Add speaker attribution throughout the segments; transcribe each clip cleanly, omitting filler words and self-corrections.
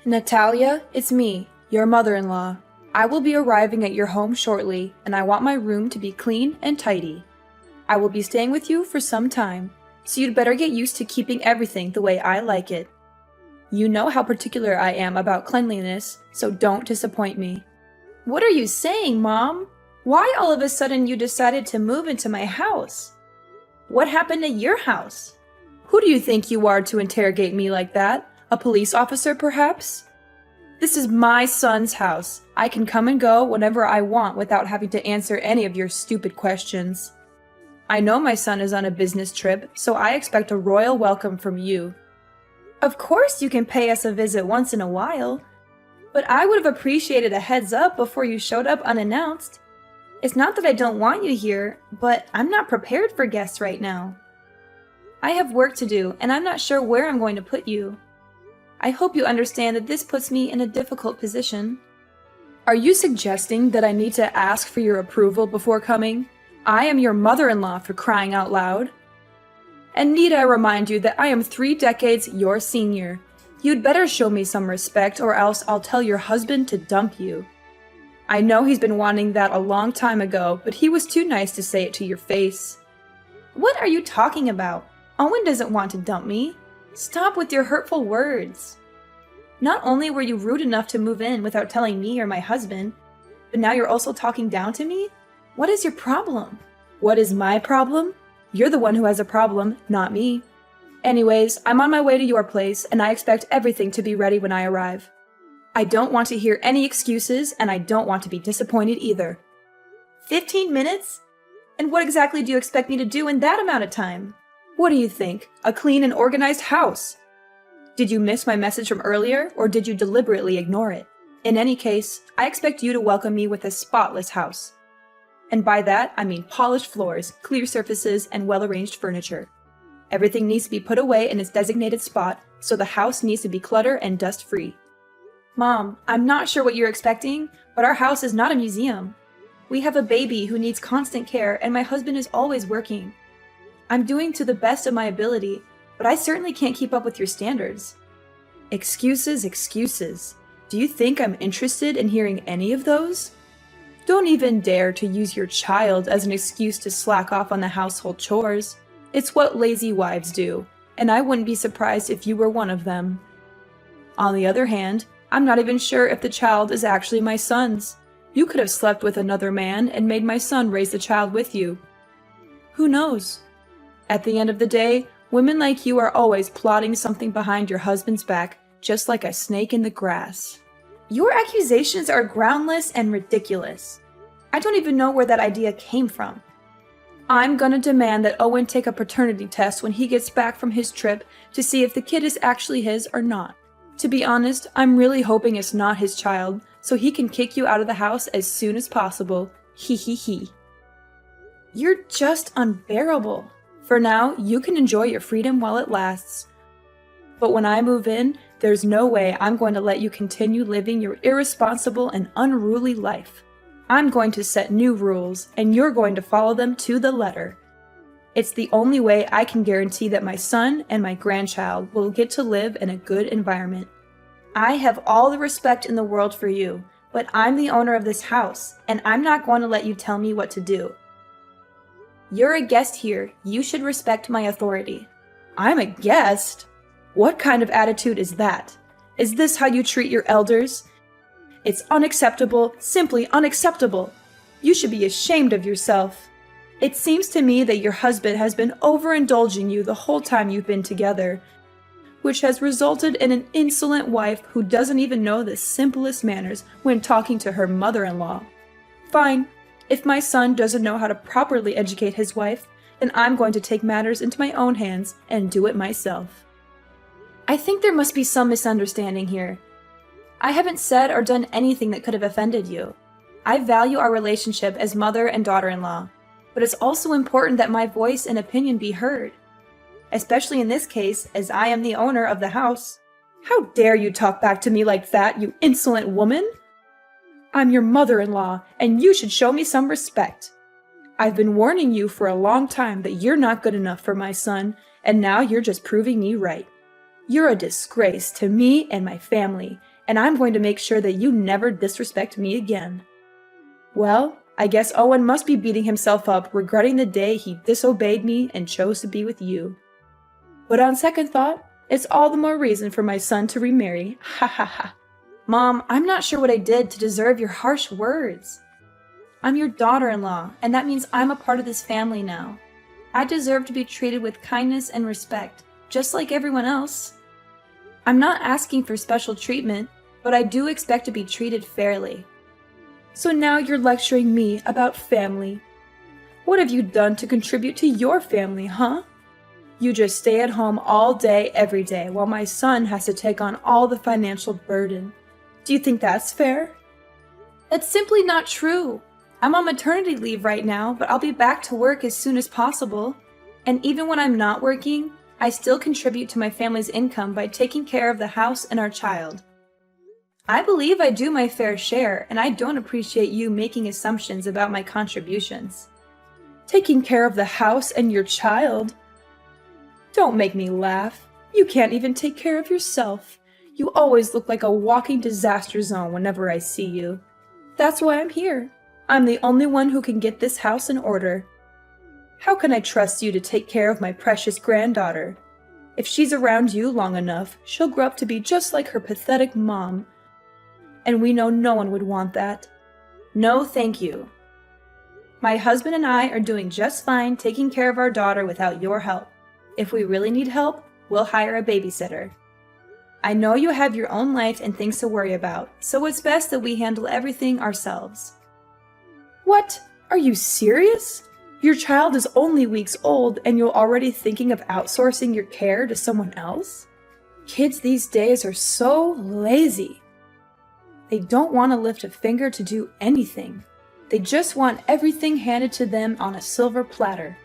Speaker 1: Natalia, it's me, your mother-in-law. I will be arriving at your home shortly, and I want my room to be clean and tidy. I will be staying with you for some time, so you'd better get used to keeping everything the way I like it. You know how particular I am about cleanliness, so don't disappoint me. What are you saying, Mom? Why all of a sudden you decided to move into my house? What happened at your house? Who do you think you are to interrogate me like that? A police officer, perhaps? This is my son's house. I can come and go whenever I want without having to answer any of your stupid questions. I know my son is on a business trip, so I expect a royal welcome from you. Of course you can pay us a visit once in a while, but I would have appreciated a heads up before you showed up unannounced. It's not that I don't want you here, but I'm not prepared for guests right now. I have work to do, and I'm not sure where I'm going to put you. I hope you understand that this puts me in a difficult position. Are you suggesting that I need to ask for your approval before coming? I am your mother-in-law, for crying out loud. And need I remind you that I am 3 decades your senior. You'd better show me some respect, or else I'll tell your husband to dump you. I know he's been wanting that a long time ago, but he was too nice to say it to your face. What are you talking about? Owen doesn't want to dump me. Stop with your hurtful words. Not only were you rude enough to move in without telling me or my husband, but now you're also talking down to me? What is your problem? What is my problem? You're the one who has a problem, not me. Anyways, I'm on my way to your place, and I expect everything to be ready when I arrive. I don't want to hear any excuses, and I don't want to be disappointed either. 15 minutes? And what exactly do you expect me to do in that amount of time? What do you think? A clean and organized house? Did you miss my message from earlier, or did you deliberately ignore it? In any case, I expect you to welcome me with a spotless house. And by that, I mean polished floors, clear surfaces, and well-arranged furniture. Everything needs to be put away in its designated spot, so the house needs to be clutter and dust-free. Mom, I'm not sure what you're expecting, but our house is not a museum. We have a baby who needs constant care, and my husband is always working. I'm doing to the best of my ability, but I certainly can't keep up with your standards. Excuses, excuses. Do you think I'm interested in hearing any of those? Don't even dare to use your child as an excuse to slack off on the household chores. It's what lazy wives do, and I wouldn't be surprised if you were one of them. On the other hand, I'm not even sure if the child is actually my son's. You could have slept with another man and made my son raise the child with you. Who knows? At the end of the day, women like you are always plotting something behind your husband's back, just like a snake in the grass. Your accusations are groundless and ridiculous. I don't even know where that idea came from. I'm gonna demand that Owen take a paternity test when he gets back from his trip to see if the kid is actually his or not. To be honest, I'm really hoping it's not his child, so he can kick you out of the house as soon as possible. Hee hee hee. You're just unbearable. For now, you can enjoy your freedom while it lasts. But when I move in, there's no way I'm going to let you continue living your irresponsible and unruly life. I'm going to set new rules, and you're going to follow them to the letter. It's the only way I can guarantee that my son and my grandchild will get to live in a good environment. I have all the respect in the world for you, but I'm the owner of this house, and I'm not going to let you tell me what to do. You're a guest here. You should respect my authority. I'm a guest? What kind of attitude is that? Is this how you treat your elders? It's unacceptable, simply unacceptable. You should be ashamed of yourself. It seems to me that your husband has been overindulging you the whole time you've been together, which has resulted in an insolent wife who doesn't even know the simplest manners when talking to her mother-in-law. Fine. If my son doesn't know how to properly educate his wife, then I'm going to take matters into my own hands and do it myself. I think there must be some misunderstanding here. I haven't said or done anything that could have offended you. I value our relationship as mother and daughter-in-law, but it's also important that my voice and opinion be heard. Especially in this case, as I am the owner of the house. How dare you talk back to me like that, you insolent woman? I'm your mother-in-law, and you should show me some respect. I've been warning you for a long time that you're not good enough for my son, and now you're just proving me right. You're a disgrace to me and my family, and I'm going to make sure that you never disrespect me again. Well, I guess Owen must be beating himself up, regretting the day he disobeyed me and chose to be with you. But on second thought, it's all the more reason for my son to remarry. Ha ha ha. Mom, I'm not sure what I did to deserve your harsh words. I'm your daughter-in-law, and that means I'm a part of this family now. I deserve to be treated with kindness and respect, just like everyone else. I'm not asking for special treatment, but I do expect to be treated fairly. So now you're lecturing me about family. What have you done to contribute to your family, huh? You just stay at home all day, every day, while my son has to take on all the financial burden. Do you think that's fair? That's simply not true. I'm on maternity leave right now, but I'll be back to work as soon as possible. And even when I'm not working, I still contribute to my family's income by taking care of the house and our child. I believe I do my fair share, and I don't appreciate you making assumptions about my contributions. Taking care of the house and your child? Don't make me laugh. You can't even take care of yourself. You always look like a walking disaster zone whenever I see you. That's why I'm here. I'm the only one who can get this house in order. How can I trust you to take care of my precious granddaughter? If she's around you long enough, she'll grow up to be just like her pathetic mom. And we know no one would want that. No, thank you. My husband and I are doing just fine taking care of our daughter without your help. If we really need help, we'll hire a babysitter. I know you have your own life and things to worry about, so it's best that we handle everything ourselves. What? Are you serious? Your child is only weeks old and you're already thinking of outsourcing your care to someone else? Kids these days are so lazy. They don't want to lift a finger to do anything. They just want everything handed to them on a silver platter.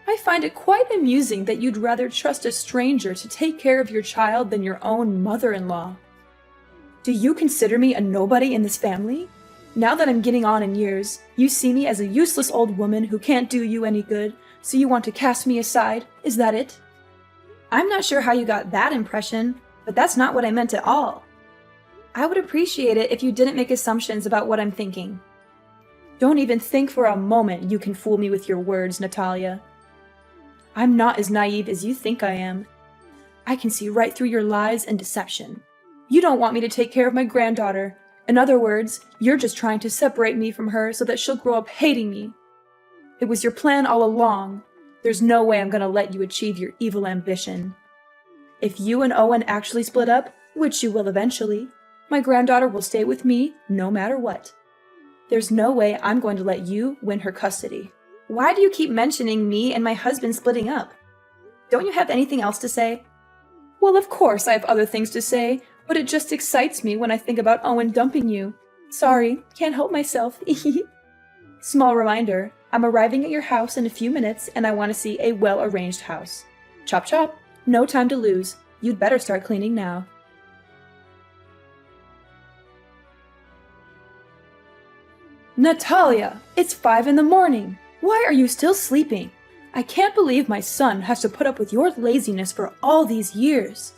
Speaker 1: I find it quite amusing that you'd rather trust a stranger to take care of your child than your own mother-in-law. Do you consider me a nobody in this family? Now that I'm getting on in years, you see me as a useless old woman who can't do you any good, so you want to cast me aside, is that it? I'm not sure how you got that impression, but that's not what I meant at all. I would appreciate it if you didn't make assumptions about what I'm thinking. Don't even think for a moment you can fool me with your words, Natalia. I'm not as naive as you think I am. I can see right through your lies and deception. You don't want me to take care of my granddaughter. In other words, you're just trying to separate me from her so that she'll grow up hating me. It was your plan all along. There's no way I'm going to let you achieve your evil ambition. If you and Owen actually split up, which you will eventually, my granddaughter will stay with me no matter what. There's no way I'm going to let you win her custody. Why do you keep mentioning me and my husband splitting up? Don't you have anything else to say? Well, of course I have other things to say, but it just excites me when I think about Owen dumping you. Sorry, can't help myself. Small reminder, I'm arriving at your house in a few minutes and I want to see a well-arranged house. Chop chop, no time to lose. You'd better start cleaning now. Natalia, it's 5 a.m. Why are you still sleeping? I can't believe my son has to put up with your laziness for all these years.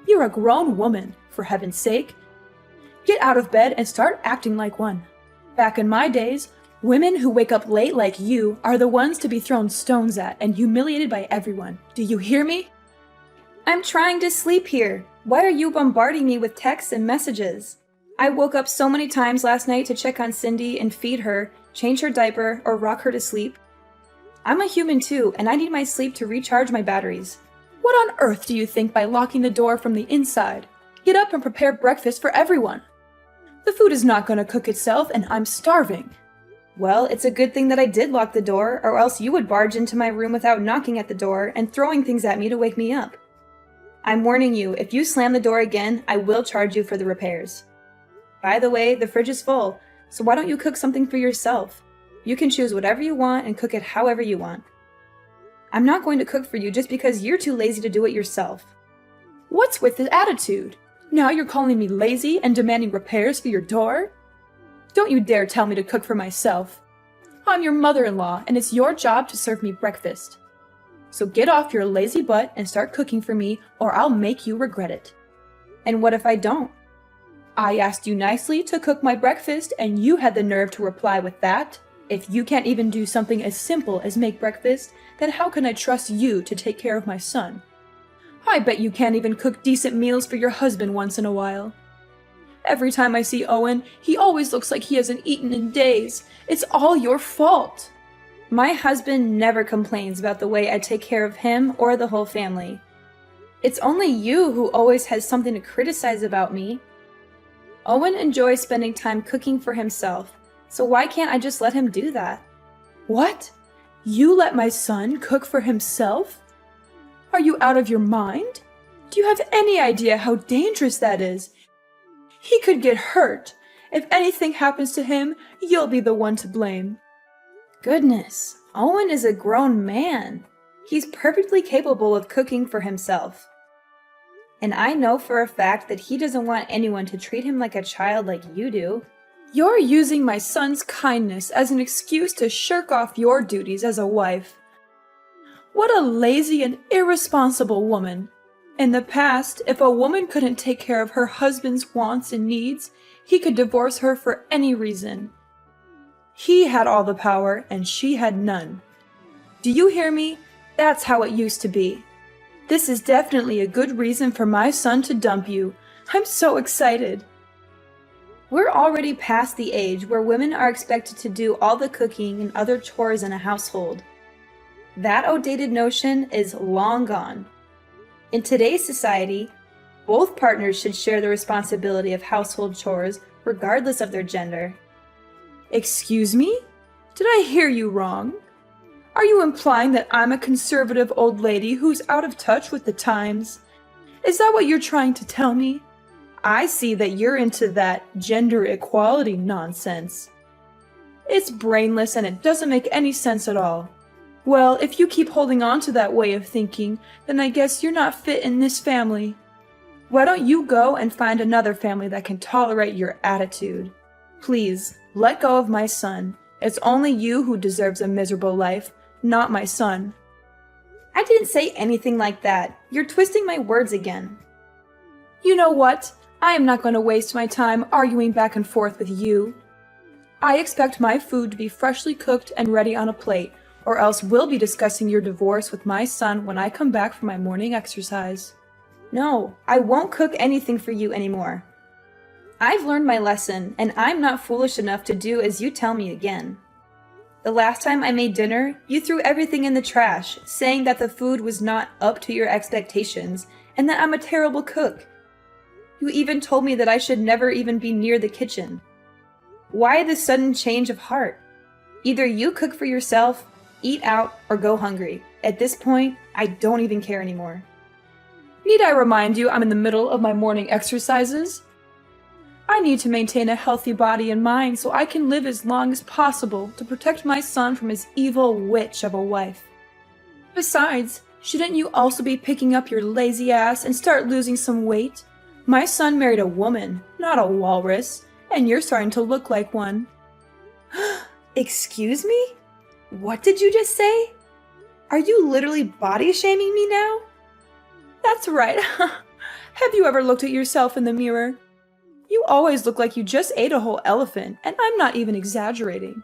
Speaker 1: You're a grown woman, for heaven's sake. Get out of bed and start acting like one. Back in my days, women who wake up late like you are the ones to be thrown stones at and humiliated by everyone. Do you hear me? I'm trying to sleep here. Why are you bombarding me with texts and messages? I woke up so many times last night to check on Cindy and feed her, change her diaper, or rock her to sleep. I'm a human too, and I need my sleep to recharge my batteries. What on earth do you think by locking the door from the inside? Get up and prepare breakfast for everyone. The food is not going to cook itself, and I'm starving. Well, it's a good thing that I did lock the door, or else you would barge into my room without knocking at the door and throwing things at me to wake me up. I'm warning you, if you slam the door again, I will charge you for the repairs. By the way, the fridge is full, so why don't you cook something for yourself? You can choose whatever you want and cook it however you want. I'm not going to cook for you just because you're too lazy to do it yourself. What's with this attitude? Now you're calling me lazy and demanding repairs for your door? Don't you dare tell me to cook for myself. I'm your mother-in-law, and it's your job to serve me breakfast. So get off your lazy butt and start cooking for me, or I'll make you regret it. And what if I don't? I asked you nicely to cook my breakfast, and you had the nerve to reply with that? If you can't even do something as simple as make breakfast, then how can I trust you to take care of my son? I bet you can't even cook decent meals for your husband once in a while. Every time I see Owen, he always looks like he hasn't eaten in days. It's all your fault. My husband never complains about the way I take care of him or the whole family. It's only you who always has something to criticize about me. Owen enjoys spending time cooking for himself, so why can't I just let him do that? What? You let my son cook for himself? Are you out of your mind? Do you have any idea how dangerous that is? He could get hurt. If anything happens to him, you'll be the one to blame. Goodness, Owen is a grown man. He's perfectly capable of cooking for himself. And I know for a fact that he doesn't want anyone to treat him like a child like you do. You're using my son's kindness as an excuse to shirk off your duties as a wife. What a lazy and irresponsible woman. In the past, if a woman couldn't take care of her husband's wants and needs, he could divorce her for any reason. He had all the power and she had none. Do you hear me? That's how it used to be. This is definitely a good reason for my son to dump you. I'm so excited. We're already past the age where women are expected to do all the cooking and other chores in a household. That outdated notion is long gone. In today's society, both partners should share the responsibility of household chores regardless of their gender. Excuse me? Did I hear you wrong? Are you implying that I'm a conservative old lady who's out of touch with the times? Is that what you're trying to tell me? I see that you're into that gender equality nonsense. It's brainless and it doesn't make any sense at all. Well, if you keep holding on to that way of thinking, then I guess you're not fit in this family. Why don't you go and find another family that can tolerate your attitude? Please, let go of my son. It's only you who deserves a miserable life, not my son. I didn't say anything like that. You're twisting my words again. You know what? I am not going to waste my time arguing back and forth with you. I expect my food to be freshly cooked and ready on a plate, or else we'll be discussing your divorce with my son when I come back from my morning exercise. No, I won't cook anything for you anymore. I've learned my lesson, and I'm not foolish enough to do as you tell me again. The last time I made dinner, you threw everything in the trash, saying that the food was not up to your expectations, and that I'm a terrible cook. You even told me that I should never even be near the kitchen. Why this sudden change of heart? Either you cook for yourself, eat out, or go hungry. At this point, I don't even care anymore. Need I remind you I'm in the middle of my morning exercises? I need to maintain a healthy body and mind so I can live as long as possible to protect my son from his evil witch of a wife. Besides, shouldn't you also be picking up your lazy ass and start losing some weight? My son married a woman, not a walrus, and you're starting to look like one. Excuse me? What did you just say? Are you literally body shaming me now? That's right. Have you ever looked at yourself in the mirror? You always look like you just ate a whole elephant, and I'm not even exaggerating.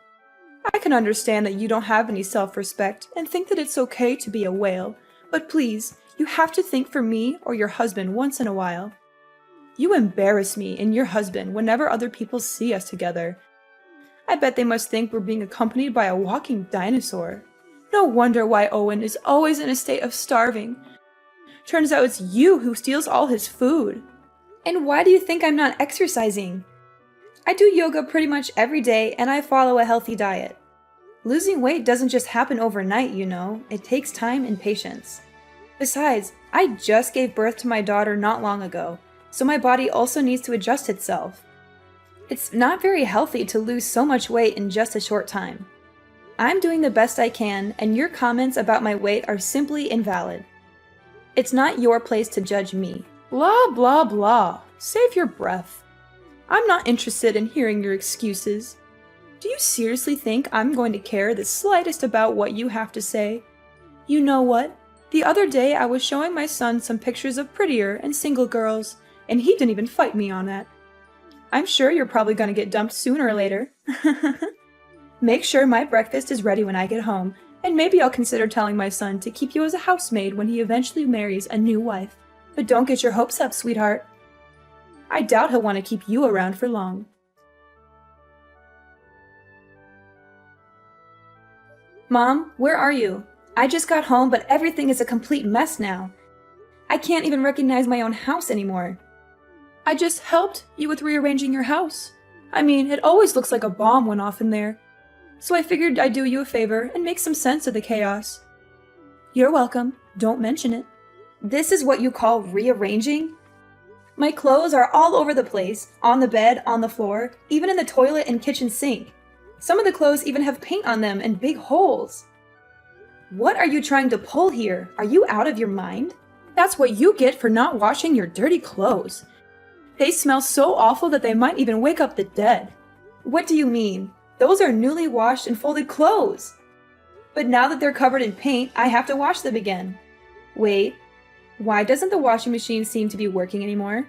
Speaker 1: I can understand that you don't have any self-respect and think that it's okay to be a whale, but please, you have to think for me or your husband once in a while. You embarrass me and your husband whenever other people see us together. I bet they must think we're being accompanied by a walking dinosaur. No wonder why Owen is always in a state of starving. Turns out it's you who steals all his food. And why do you think I'm not exercising? I do yoga pretty much every day and I follow a healthy diet. Losing weight doesn't just happen overnight, you know. It takes time and patience. Besides, I just gave birth to my daughter not long ago, so my body also needs to adjust itself. It's not very healthy to lose so much weight in just a short time. I'm doing the best I can, and your comments about my weight are simply invalid. It's not your place to judge me. Blah, blah, blah. Save your breath. I'm not interested in hearing your excuses. Do you seriously think I'm going to care the slightest about what you have to say? You know what? The other day I was showing my son some pictures of prettier and single girls, and he didn't even fight me on that. I'm sure you're probably gonna get dumped sooner or later. Make sure my breakfast is ready when I get home, and maybe I'll consider telling my son to keep you as a housemaid when he eventually marries a new wife. But don't get your hopes up, sweetheart. I doubt he'll want to keep you around for long. Mom, where are you? I just got home, but everything is a complete mess now. I can't even recognize my own house anymore. I just helped you with rearranging your house. I mean, it always looks like a bomb went off in there. So I figured I'd do you a favor and make some sense of the chaos. You're welcome. Don't mention it. This is what you call rearranging? My clothes are all over the place, on the bed, on the floor, even in the toilet and kitchen sink. Some of the clothes even have paint on them and big holes. What are you trying to pull here? Are you out of your mind? That's what you get for not washing your dirty clothes. They smell so awful that they might even wake up the dead. What do you mean? Those are newly washed and folded clothes. But now that they're covered in paint, I have to wash them again. Wait, why doesn't the washing machine seem to be working anymore?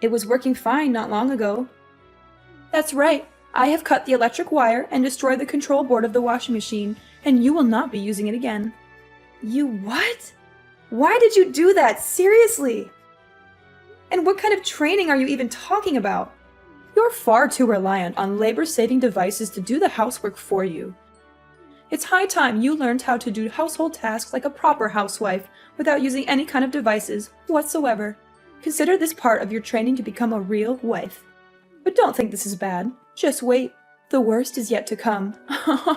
Speaker 1: It was working fine not long ago. That's right. I have cut the electric wire and destroyed the control board of the washing machine, and you will not be using it again. You what? Why did you do that? Seriously? And what kind of training are you even talking about? You're far too reliant on labor-saving devices to do the housework for you. It's high time you learned how to do household tasks like a proper housewife without using any kind of devices whatsoever. Consider this part of your training to become a real wife. But don't think this is bad. Just wait. The worst is yet to come. I'm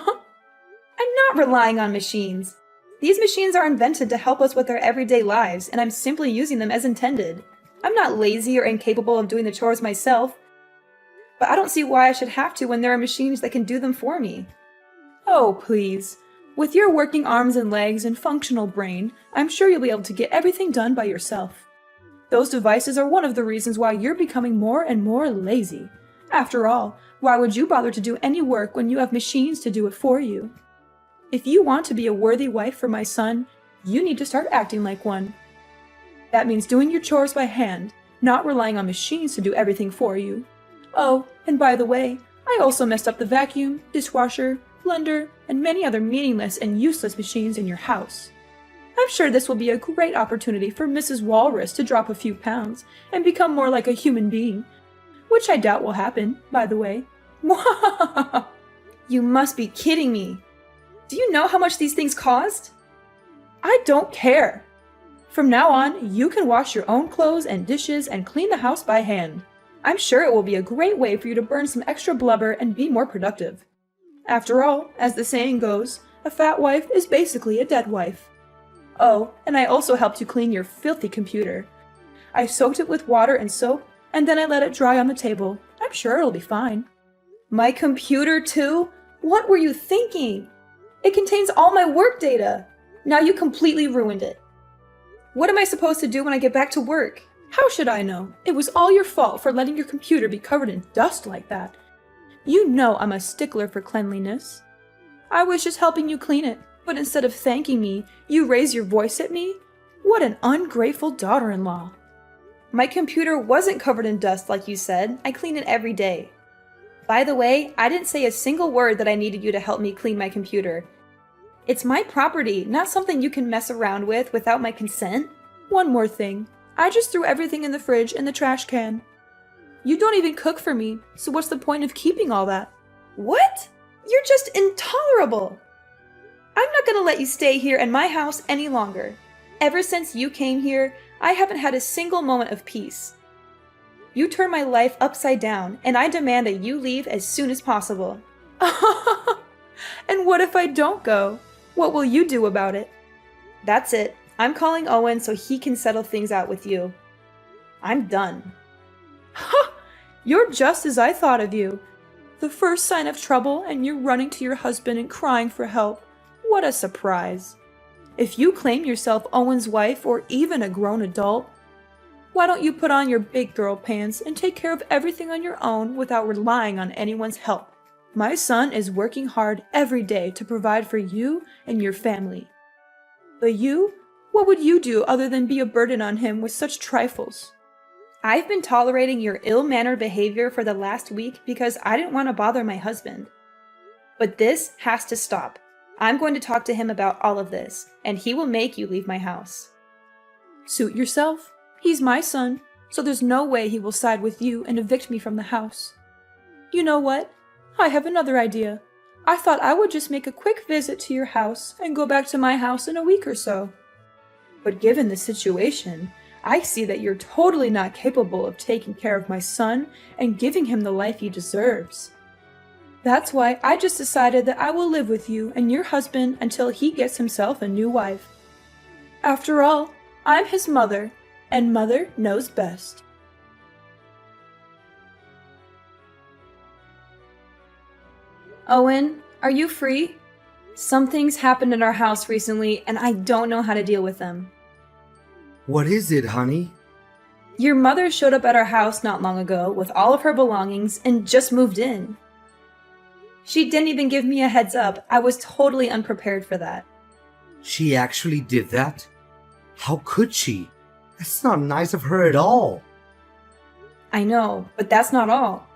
Speaker 1: not relying on machines. These machines are invented to help us with our everyday lives, and I'm simply using them as intended. I'm not lazy or incapable of doing the chores myself, but I don't see why I should have to when there are machines that can do them for me. Oh, please. With your working arms and legs and functional brain, I'm sure you'll be able to get everything done by yourself. Those devices are one of the reasons why you're becoming more and more lazy. After all, why would you bother to do any work when you have machines to do it for you? If you want to be a worthy wife for my son, you need to start acting like one. That means doing your chores by hand, not relying on machines to do everything for you. Oh, and by the way, I also messed up the vacuum, dishwasher, blender, and many other meaningless and useless machines in your house. I'm sure this will be a great opportunity for Mrs. Walrus to drop a few pounds and become more like a human being, which I doubt will happen, by the way. You must be kidding me. Do you know how much these things cost? I don't care. From now on, you can wash your own clothes and dishes and clean the house by hand. I'm sure it will be a great way for you to burn some extra blubber and be more productive. After all, as the saying goes, a fat wife is basically a dead wife. Oh, and I also helped you clean your filthy computer. I soaked it with water and soap, and then I let it dry on the table. I'm sure it'll be fine. My computer too? What were you thinking? It contains all my work data. Now you completely ruined it. What am I supposed to do when I get back to work? How should I know? It was all your fault for letting your computer be covered in dust like that. You know I'm a stickler for cleanliness. I was just helping you clean it, but instead of thanking me, you raise your voice at me? What an ungrateful daughter-in-law. My computer wasn't covered in dust like you said. I clean it every day. By the way, I didn't say a single word that I needed you to help me clean my computer. It's my property, not something you can mess around with without my consent. One more thing. I just threw everything in the fridge and the trash can. You don't even cook for me, so what's the point of keeping all that? What? You're just intolerable! I'm not gonna let you stay here in my house any longer. Ever since you came here, I haven't had a single moment of peace. You turned my life upside down, and I demand that you leave as soon as possible. And what if I don't go? What will you do about it? That's it. I'm calling Owen so he can settle things out with you. I'm done. Ha! You're just as I thought of you. The first sign of trouble and you're running to your husband and crying for help. What a surprise. If you claim yourself Owen's wife or even a grown adult, why don't you put on your big girl pants and take care of everything on your own without relying on anyone's help? My son is working hard every day to provide for you and your family. But you? What would you do other than be a burden on him with such trifles? I've been tolerating your ill-mannered behavior for the last week because I didn't want to bother my husband. But this has to stop. I'm going to talk to him about all of this, and he will make you leave my house. Suit yourself. He's my son, so there's no way he will side with you and evict me from the house. You know what? I have another idea. I thought I would just make a quick visit to your house and go back to my house in a week or so. But given the situation, I see that you're totally not capable of taking care of my son and giving him the life he deserves. That's why I just decided that I will live with you and your husband until he gets himself a new wife. After all, I'm his mother, and mother knows best. Owen, are you free? Some things happened in our house recently, and I don't know how to deal with them.
Speaker 2: What is it, honey?
Speaker 1: Your mother showed up at our house not long ago with all of her belongings and just moved in. She didn't even give me a heads up. I was totally unprepared for that.
Speaker 2: She actually did that? How could she? That's not nice of her at all.
Speaker 1: I know, but that's not all.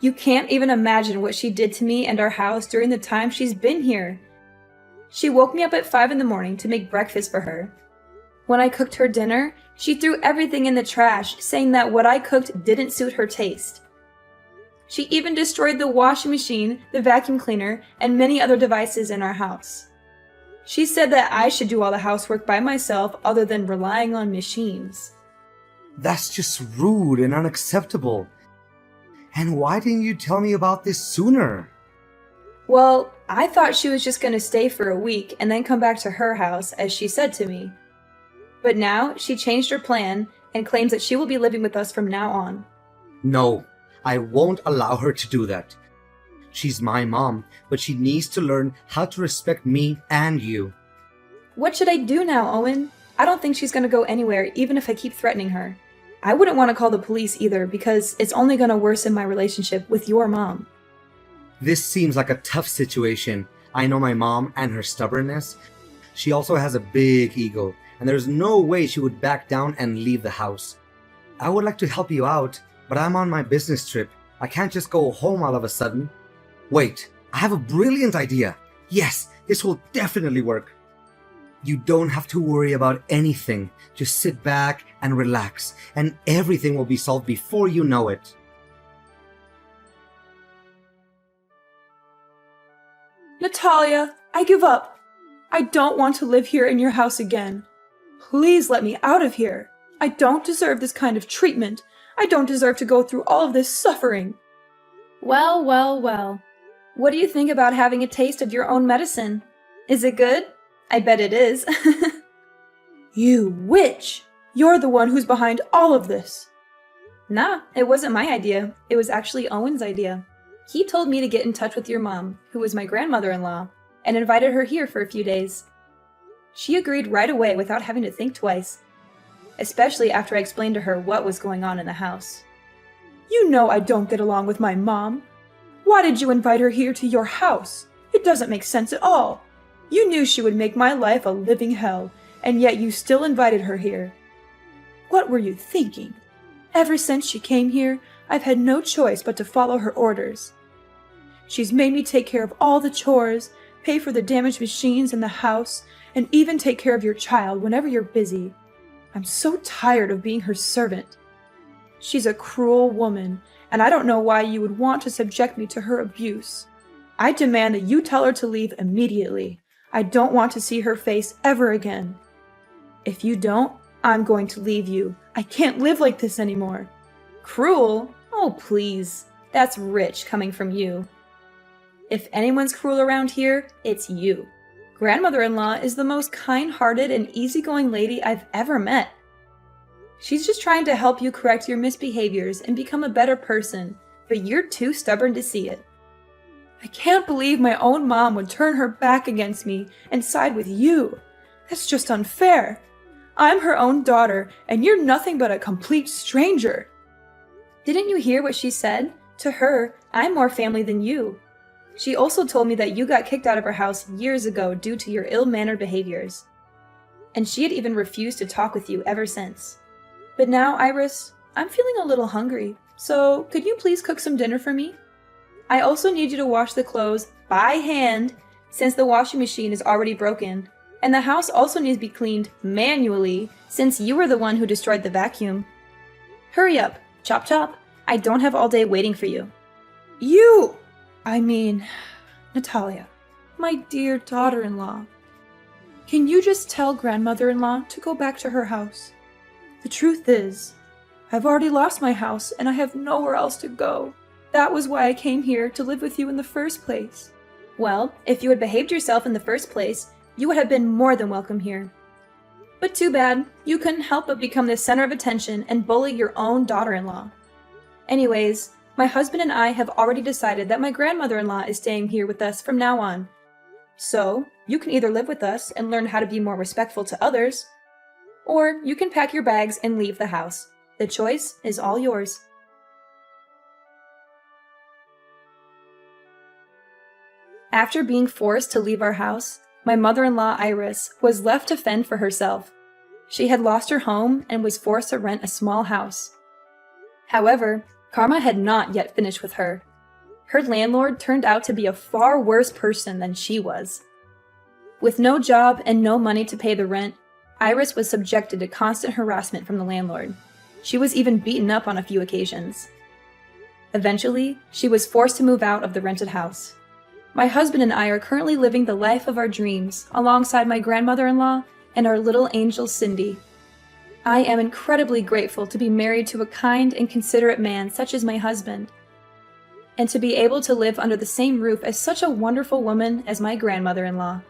Speaker 1: You can't even imagine what she did to me and our house during the time she's been here. She woke me up at 5 in the morning to make breakfast for her. When I cooked her dinner, she threw everything in the trash, saying that what I cooked didn't suit her taste. She even destroyed the washing machine, the vacuum cleaner, and many other devices in our house. She said that I should do all the housework by myself other than relying on machines.
Speaker 2: That's just rude and unacceptable. And why didn't you tell me about this sooner?
Speaker 1: Well, I thought she was just going to stay for a week and then come back to her house, as she said to me. But now she changed her plan and claims that she will be living with us from now on.
Speaker 2: No, I won't allow her to do that. She's my mom, but she needs to learn how to respect me and you.
Speaker 1: What should I do now, Owen? I don't think she's going to go anywhere, even if I keep threatening her. I wouldn't want to call the police either, because it's only going to worsen my relationship with your mom.
Speaker 2: This seems like a tough situation. I know my mom and her stubbornness. She also has a big ego, and there's no way she would back down and leave the house. I would like to help you out, but I'm on my business trip. I can't just go home all of a sudden. Wait, I have a brilliant idea. Yes, this will definitely work. You don't have to worry about anything. Just sit back and relax, and everything will be solved before you know it.
Speaker 1: Natalia, I give up. I don't want to live here in your house again. Please let me out of here. I don't deserve this kind of treatment. I don't deserve to go through all of this suffering. Well, well, well. What do you think about having a taste of your own medicine? Is it good? I bet it is. You witch! You're the one who's behind all of this. Nah, it wasn't my idea. It was actually Owen's idea. He told me to get in touch with your mom, who was my grandmother-in-law, and invited her here for a few days. She agreed right away without having to think twice, especially after I explained to her what was going on in the house. You know I don't get along with my mom. Why did you invite her here to your house? It doesn't make sense at all. You knew she would make my life a living hell, and yet you still invited her here. What were you thinking? Ever since she came here, I've had no choice but to follow her orders. She's made me take care of all the chores, pay for the damaged machines in the house, and even take care of your child whenever you're busy. I'm so tired of being her servant. She's a cruel woman, and I don't know why you would want to subject me to her abuse. I demand that you tell her to leave immediately. I don't want to see her face ever again. If you don't, I'm going to leave you. I can't live like this anymore. Cruel? Oh, please. That's rich coming from you. If anyone's cruel around here, it's you. Grandmother-in-law is the most kind-hearted and easygoing lady I've ever met. She's just trying to help you correct your misbehaviors and become a better person, but you're too stubborn to see it. I can't believe my own mom would turn her back against me and side with you. That's just unfair. I'm her own daughter, and you're nothing but a complete stranger. Didn't you hear what she said? To her, I'm more family than you. She also told me that you got kicked out of her house years ago due to your ill-mannered behaviors. And she had even refused to talk with you ever since. But now, Iris, I'm feeling a little hungry, so could you please cook some dinner for me? I also need you to wash the clothes by hand since the washing machine is already broken, and the house also needs to be cleaned manually since you were the one who destroyed the vacuum. Hurry up, chop chop. I don't have all day waiting for you. Natalia, my dear daughter-in-law. Can you just tell grandmother-in-law to go back to her house? The truth is, I've already lost my house and I have nowhere else to go. That was why I came here to live with you in the first place. Well, if you had behaved yourself in the first place, you would have been more than welcome here. But too bad, you couldn't help but become the center of attention and bully your own daughter-in-law. Anyways, my husband and I have already decided that my grandmother-in-law is staying here with us from now on. So, you can either live with us and learn how to be more respectful to others, or you can pack your bags and leave the house. The choice is all yours. After being forced to leave our house, my mother-in-law Iris was left to fend for herself. She had lost her home and was forced to rent a small house. However, karma had not yet finished with her. Her landlord turned out to be a far worse person than she was. With no job and no money to pay the rent, Iris was subjected to constant harassment from the landlord. She was even beaten up on a few occasions. Eventually, she was forced to move out of the rented house. My husband and I are currently living the life of our dreams alongside my grandmother-in-law and our little angel Cindy. I am incredibly grateful to be married to a kind and considerate man such as my husband, and to be able to live under the same roof as such a wonderful woman as my grandmother-in-law.